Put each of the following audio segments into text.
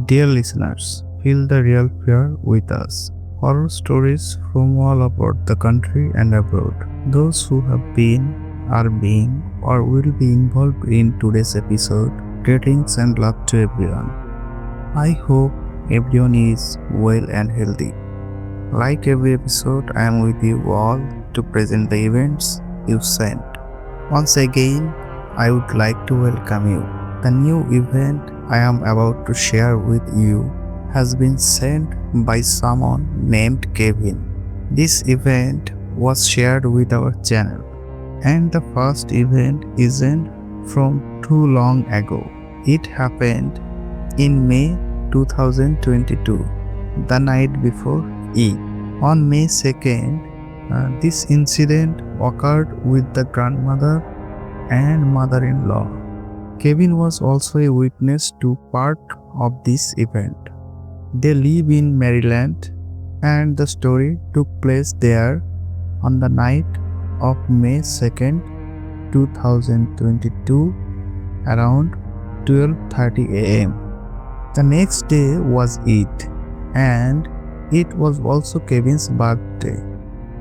Dear listeners, feel the real fear with us. Horror stories from all about the country and abroad. Those who have been, are being, or will be involved in today's episode, greetings and love to everyone. I hope everyone is well and healthy. Like every episode, I am with you all to present the events you sent. Once again, I would like to welcome you. The new event I am about to share with you has been sent by someone named Kevin. This event was shared with our channel, and the first event isn't from too long ago. It happened in May 2022, the night before Eid. On May 2nd, this incident occurred with the grandmother and mother-in-law. Kevin was also a witness to part of this event. They live in Maryland, and the story took place there on the night of May 2nd, 2022 around 12:30 am. The next day was Eid, and it was also Kevin's birthday.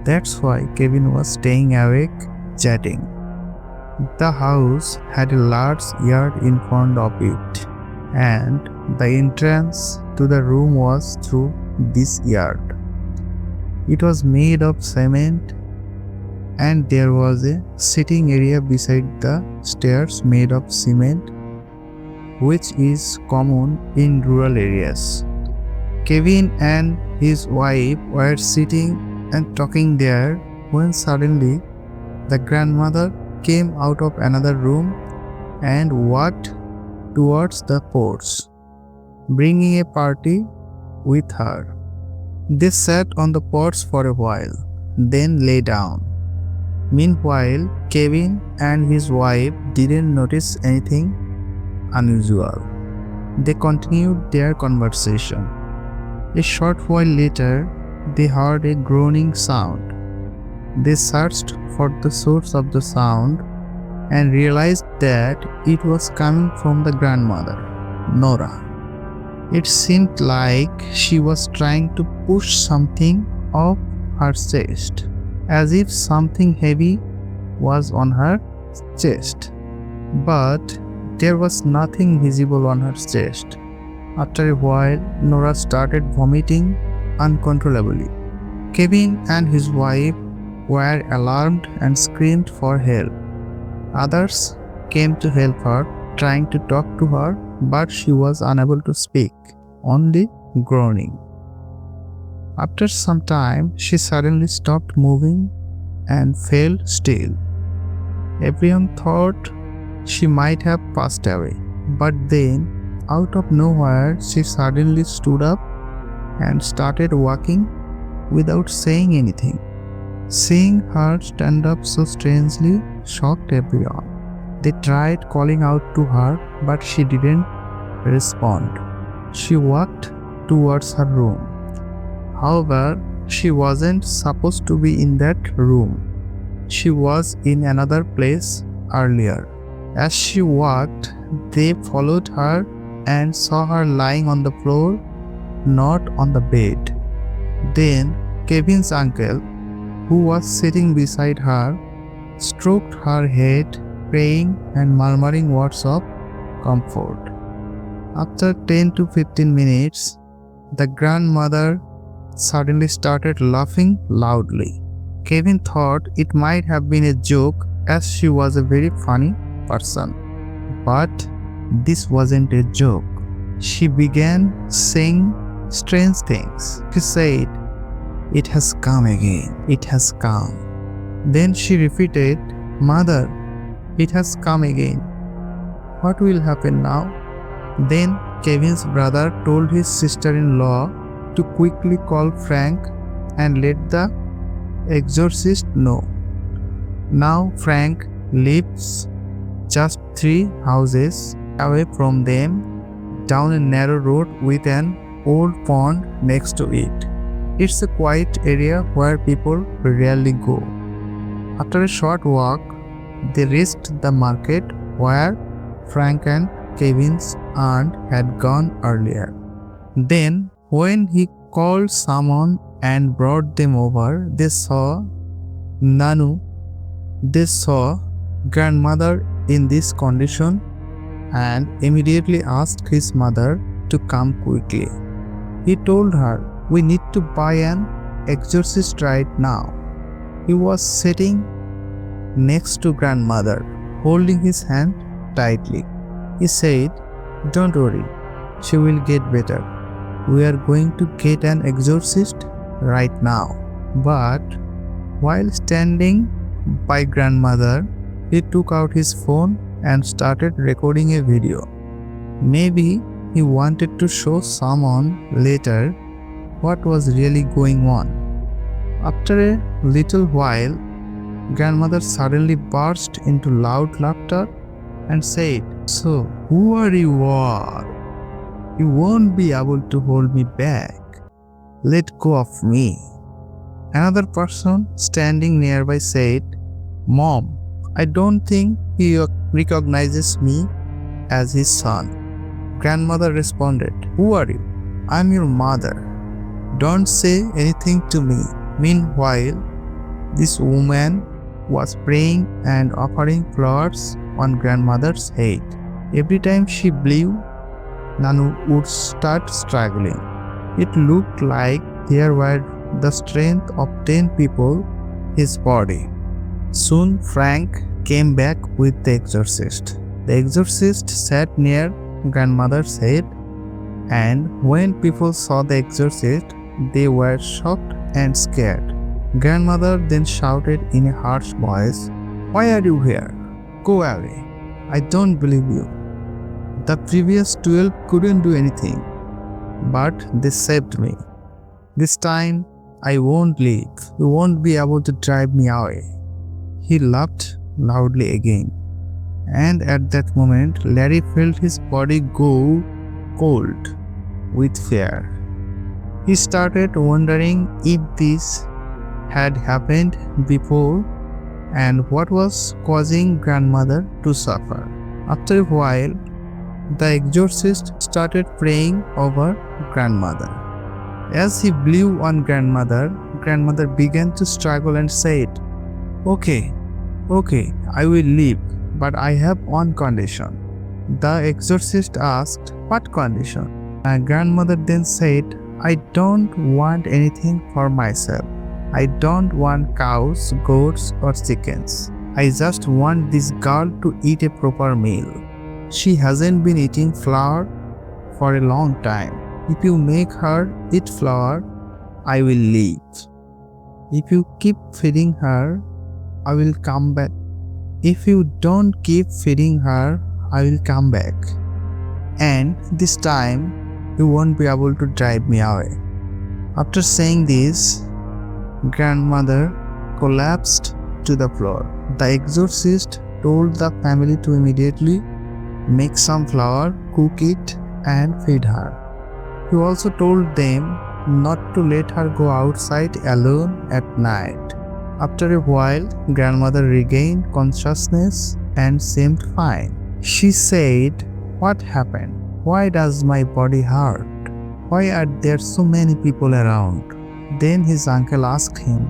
That's why Kevin was staying awake chatting. The house had a large yard in front of it, and the entrance to the room was through this yard. It was made of cement, and there was a sitting area beside the stairs made of cement, which is common in rural areas. Kevin and his wife were sitting and talking there when suddenly the grandmother came out of another room and walked towards the porch, bringing a party with her. They sat on the porch for a while, then lay down. Meanwhile, Kevin and his wife didn't notice anything unusual. They continued their conversation. A short while later, they heard a groaning sound. They searched for the source of the sound and realized that it was coming from the grandmother, Nora. It seemed like she was trying to push something off her chest, as if something heavy was on her chest. But there was nothing visible on her chest. After a while, Nora started vomiting uncontrollably. Kevin and his wife were alarmed and screamed for help. Others came to help her, trying to talk to her, but she was unable to speak, only groaning. After some time, she suddenly stopped moving and fell still. Everyone thought she might have passed away, but then, out of nowhere, she suddenly stood up and started walking without saying anything. Seeing her stand up so strangely shocked everyone. They tried calling out to her, but she didn't respond. She walked towards her room. However, she wasn't supposed to be in that room. She was in another place earlier. As she walked, they followed her and saw her lying on the floor, not on the bed. Then Kevin's uncle, who was sitting beside her, stroked her head, praying and murmuring words of comfort. After 10 to 15 minutes, the grandmother suddenly started laughing loudly. Kevin thought it might have been a joke, as she was a very funny person. But this wasn't a joke. She began saying strange things. She said, "It has come again. It has come." Then she repeated, "Mother, it has come again. What will happen now?" Then Kevin's brother told his sister-in-law to quickly call Frank and let the exorcist know. Now Frank lives just 3 houses away from them, down a narrow road with an old pond next to it. It's a quiet area where people rarely go. After a short walk, they reached the market where Frank and Kevin's aunt had gone earlier. Then, when he called someone and brought them over, they saw Nanu. They saw grandmother in this condition and immediately asked his mother to come quickly. He told her, "We need to buy an exorcist right now." He was sitting next to grandmother, holding his hand tightly. He said, "Don't worry, she will get better. We are going to get an exorcist right now." But while standing by grandmother, he took out his phone and started recording a video. Maybe he wanted to show someone later what was really going on. After a little while, grandmother suddenly burst into loud laughter and said, "So, who are you all? You won't be able to hold me back. Let go of me." Another person standing nearby said, "Mom, I don't think he recognizes me as his son." Grandmother responded, "Who are you? I'm your mother. Don't say anything to me." Meanwhile, this woman was praying and offering flowers on grandmother's head. Every time she blew, Nanu would start struggling. It looked like there were the strength of 10 people in his body. Soon Frank came back with the exorcist. The exorcist sat near grandmother's head, and when people saw the exorcist, they were shocked and scared. Grandmother then shouted in a harsh voice, "Why are you here? Go away. I don't believe you. The previous 12 couldn't do anything, but they saved me. This time, I won't leave. You won't be able to drive me away." He laughed loudly again, and at that moment, Larry felt his body go cold with fear. He started wondering if this had happened before and what was causing grandmother to suffer. After a while, the exorcist started praying over grandmother. As he blew on grandmother, grandmother began to struggle and said, Okay, I will leave, but I have one condition." The exorcist asked, "What condition?" And grandmother then said, "I don't want anything for myself. I don't want cows, goats, or chickens. I just want this girl to eat a proper meal. She hasn't been eating flour for a long time. If you make her eat flour, I will leave. If you keep feeding her, I will come back. If you don't keep feeding her, I will come back. And this time, you won't be able to drive me away." After saying this, grandmother collapsed to the floor. The exorcist told the family to immediately make some flour, cook it, and feed her. He also told them not to let her go outside alone at night. After a while, grandmother regained consciousness and seemed fine. She said, "What happened? Why does my body hurt? Why are there so many people around?" Then his uncle asked him,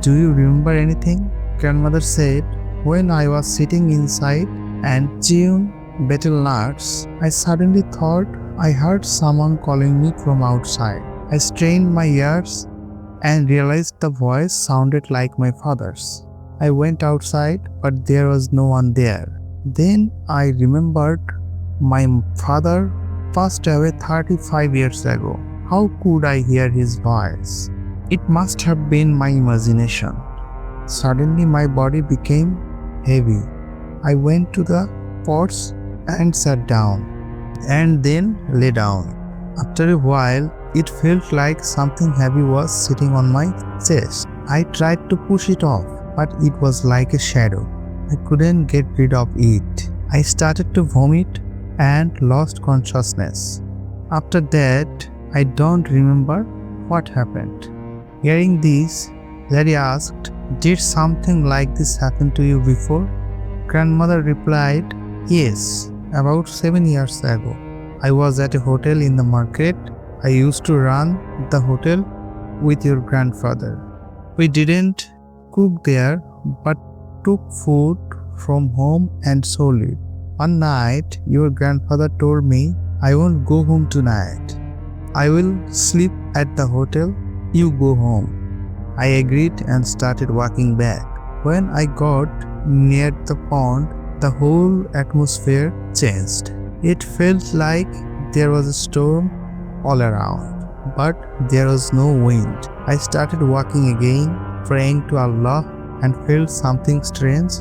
"Do you remember anything?" Grandmother said, "When I was sitting inside and chewing betel nuts, I suddenly thought I heard someone calling me from outside. I strained my ears and realized the voice sounded like my father's. I went outside, but there was no one there. Then I remembered my father passed away 35 years ago. How could I hear his voice? It must have been my imagination. Suddenly my body became heavy. I went to the porch and sat down, and then lay down. After a while, it felt like something heavy was sitting on my chest. I tried to push it off, but it was like a shadow. I couldn't get rid of it. I started to vomit and lost consciousness. After that, I don't remember what happened." Hearing this, Larry asked, "Did something like this happen to you before?" Grandmother replied, "Yes, about 7 years ago. I was at a hotel in the market I used to run the hotel with your grandfather. We didn't cook there but took food from home and sold it. One night, your grandfather told me, I won't go home tonight. I will sleep at the hotel. You go home. I agreed and started walking back. When I got near the pond, the whole atmosphere changed. It felt like there was a storm all around, but there was no wind. I started walking again, praying to Allah, and felt something strange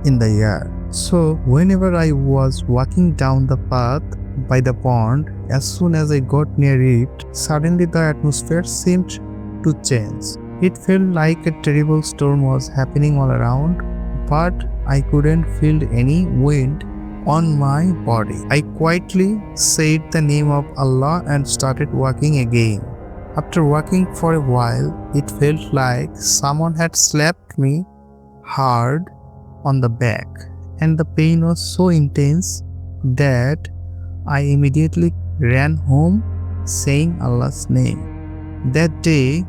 in the air. So, whenever I was walking down the path by the pond, as soon as I got near it, suddenly the atmosphere seemed to change. It felt like a terrible storm was happening all around, but I couldn't feel any wind on my body. I quietly said the name of Allah and started walking again. After walking for a while, it felt like someone had slapped me hard on the back, and the pain was so intense that I immediately ran home saying Allah's name. That day,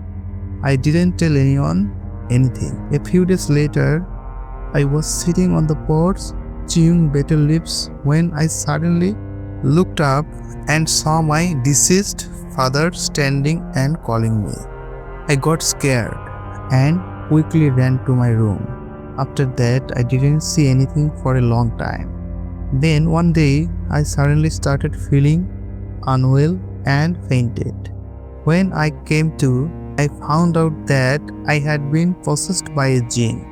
I didn't tell anyone anything. A few days later, I was sitting on the porch chewing bitter lips when I suddenly looked up and saw my deceased father standing and calling me. I got scared and quickly ran to my room. After that, I didn't see anything for a long time. Then one day, I suddenly started feeling unwell and fainted. When I came to, I found out that I had been possessed by a jinn.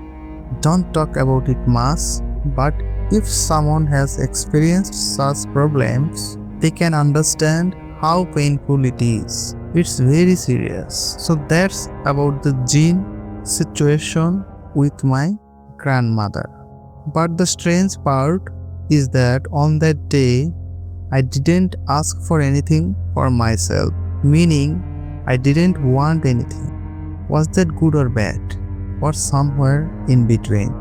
Don't talk about it much, but if someone has experienced such problems, they can understand how painful it is. It's very serious. So that's about the jinn situation with my grandmother. But the strange part is that on that day, I didn't ask for anything for myself, meaning I didn't want anything. Was that good or bad? Or somewhere in between?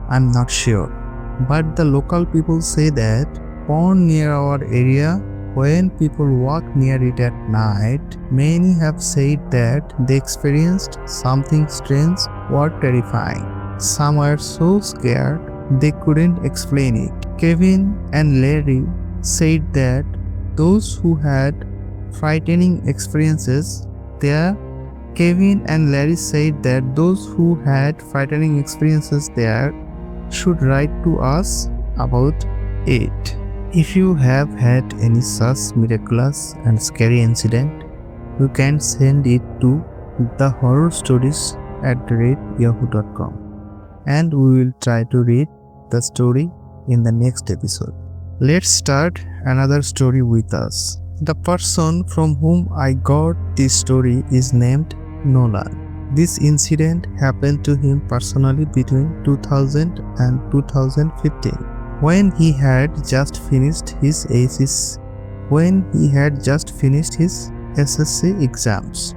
I'm not sure. But the local people say that pond near our area, when people walk near it at night, many have said that they experienced something strange or terrifying. Some were so scared they couldn't explain it. Kevin and Larry said that those who had frightening experiences there should write to us about it. If you have had any such miraculous and scary incident, you can send it to thehorrorstories@yahoo.com and we will try to read the story in the next episode. Let's start another story with us. The person from whom I got this story is named Nolan. This incident happened to him personally between 2000 and 2015 when he had just finished his SSC exams.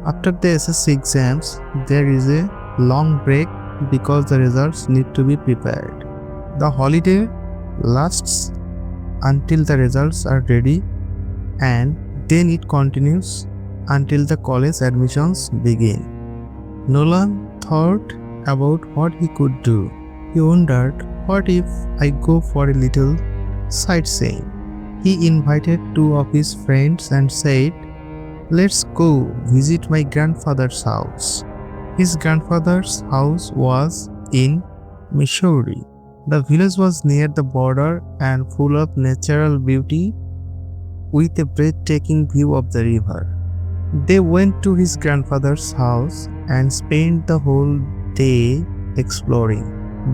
After the SSC exams, there is a long break because the results need to be prepared. The holiday lasts until the results are ready, and then it continues until the college admissions begin. Nolan thought about what he could do. He wondered, what if I go for a little sightseeing? He invited two of his friends and said, let's go visit my grandfather's house. His grandfather's house was in Missouri. The village was near the border and full of natural beauty with a breathtaking view of the river. They went to his grandfather's house and spent the whole day exploring.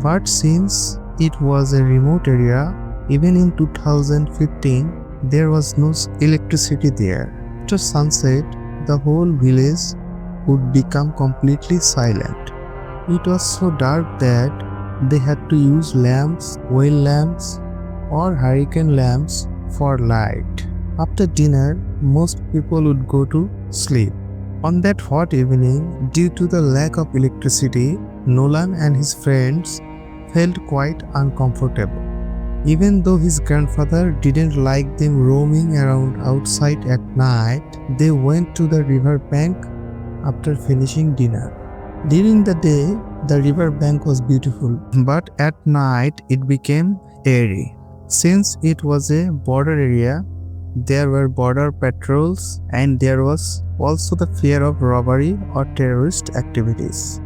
But since it was a remote area, even in 2015, there was no electricity there. After sunset, the whole village would become completely silent. It was so dark that they had to use lamps, oil lamps, or hurricane lamps for light. After dinner, most people would go to sleep. On that hot evening, due to the lack of electricity, Nolan and his friends felt quite uncomfortable. Even though his grandfather didn't like them roaming around outside at night, they went to the river bank after finishing dinner. During the day, the river bank was beautiful, but at night it became eerie. Since it was a border area, there were border patrols and there was also the fear of robbery or terrorist activities.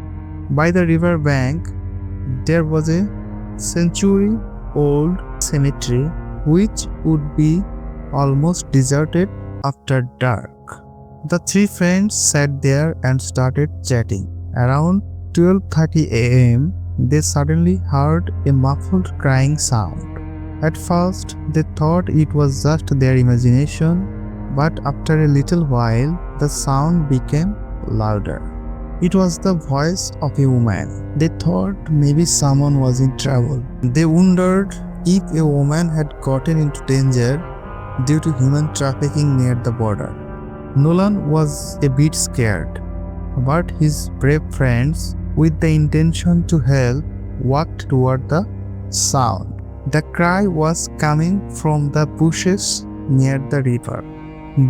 By the river bank, there was a century-old cemetery which would be almost deserted after dark. The three friends sat there and started chatting. Around 12:30 a.m., they suddenly heard a muffled crying sound. At first, they thought it was just their imagination, but after a little while, the sound became louder. It was the voice of a woman. They thought maybe someone was in trouble. They wondered if a woman had gotten into danger due to human trafficking near the border. Nolan was a bit scared, but his brave friends, with the intention to help, walked toward the sound. The cry was coming from the bushes near the river.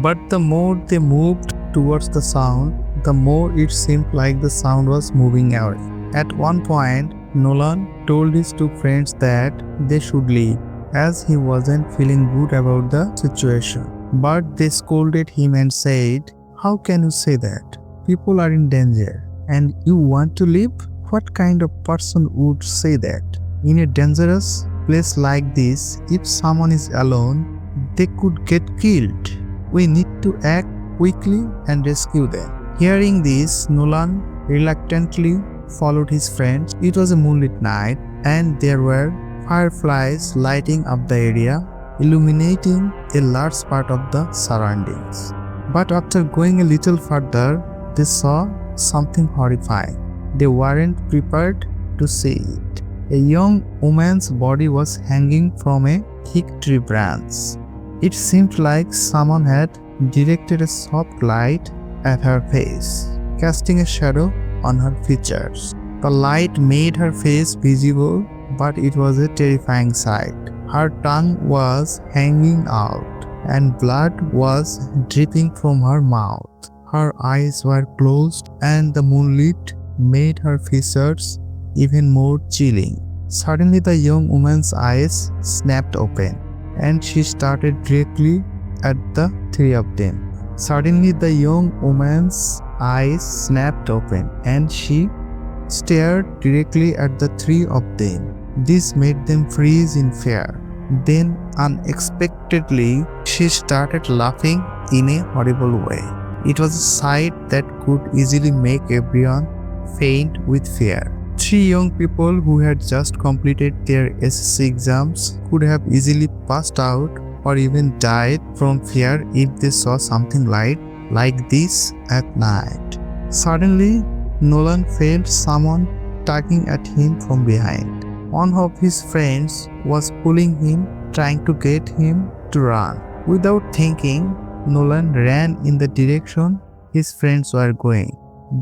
But the more they moved towards the sound, the more it seemed like the sound was moving away. At one point, Nolan told his two friends that they should leave, as he wasn't feeling good about the situation. But they scolded him and said, "How can you say that? People are in danger, and you want to leave? What kind of person would say that? In a dangerous place like this, if someone is alone, they could get killed. We need to act quickly and rescue them." Hearing this, Nolan reluctantly followed his friends. It was a moonlit night, and there were fireflies lighting up the area, illuminating a large part of the surroundings. But after going a little further, they saw something horrifying. They weren't prepared to see it. A young woman's body was hanging from a thick tree branch. It seemed like someone had directed a soft light at her face, casting a shadow on her features. The light made her face visible, but it was a terrifying sight. Her tongue was hanging out, and blood was dripping from her mouth. Her eyes were closed, and the moonlight made her features even more chilling. Suddenly, the young woman's eyes snapped open, and she started directly at the three of them. Suddenly, the young woman's eyes snapped open, and she stared directly at the three of them. This made them freeze in fear. Then, unexpectedly, she started laughing in a horrible way. It was a sight that could easily make everyone faint with fear. Three young people who had just completed their SSC exams could have easily passed out or even died from fear if they saw something like this at night. Suddenly, Nolan felt someone tugging at him from behind. One of his friends was pulling him, trying to get him to run. Without thinking, Nolan ran in the direction his friends were going,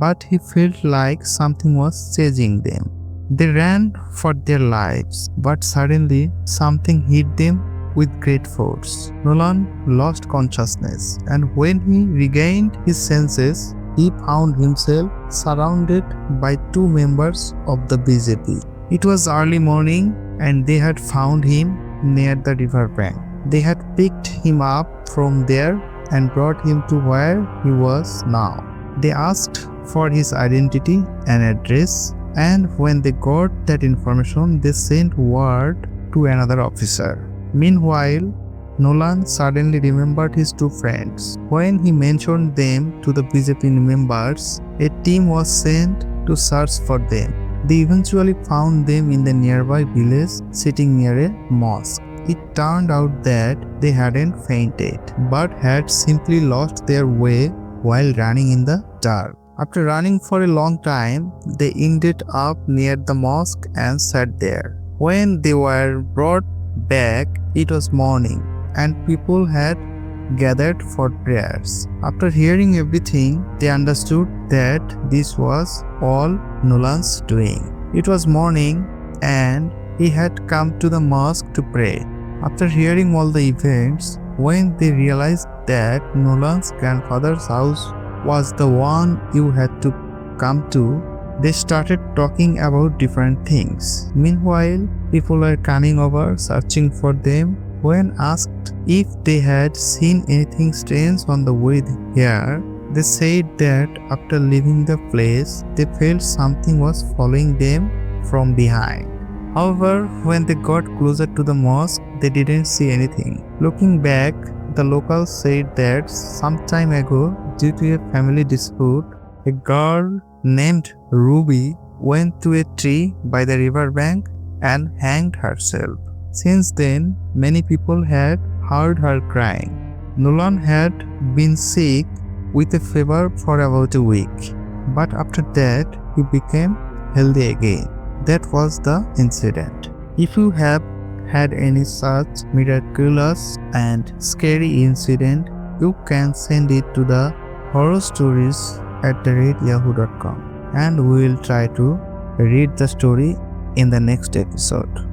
but he felt like something was chasing them. They ran for their lives, but suddenly something hit them with great force. Nolan lost consciousness, and when he regained his senses, he found himself surrounded by two members of the BJP. It was early morning, and they had found him near the river bank. They had picked him up from there and brought him to where he was now. They asked for his identity and address, and when they got that information, they sent word to another officer. Meanwhile, Nolan suddenly remembered his two friends. When he mentioned them to the BJP members, a team was sent to search for them. They eventually found them in the nearby village, sitting near a mosque. It turned out that they hadn't fainted, but had simply lost their way while running in the dark. After running for a long time, they ended up near the mosque and sat there. When they were brought back, it was morning, and people had gathered for prayers. After hearing everything, they understood that this was all Nolan's doing. It was morning, and he had come to the mosque to pray. After hearing all the events, when they realized that Nolan's grandfather's house was the one you had to come to, they started talking about different things. Meanwhile, people were coming over searching for them. When asked if they had seen anything strange on the way here, they said that after leaving the place, they felt something was following them from behind. However, when they got closer to the mosque, they didn't see anything. Looking back, the locals said that some time ago, due to a family dispute, a girl named Ruby went to a tree by the riverbank and hanged herself. Since then, many people had heard her crying. Nolan had been sick with a fever for about a week, but after that, he became healthy again. That was the incident. If you have had any such miraculous and scary incident, you can send it to the horrorstories@yahoo.com and we will try to read the story in the next episode.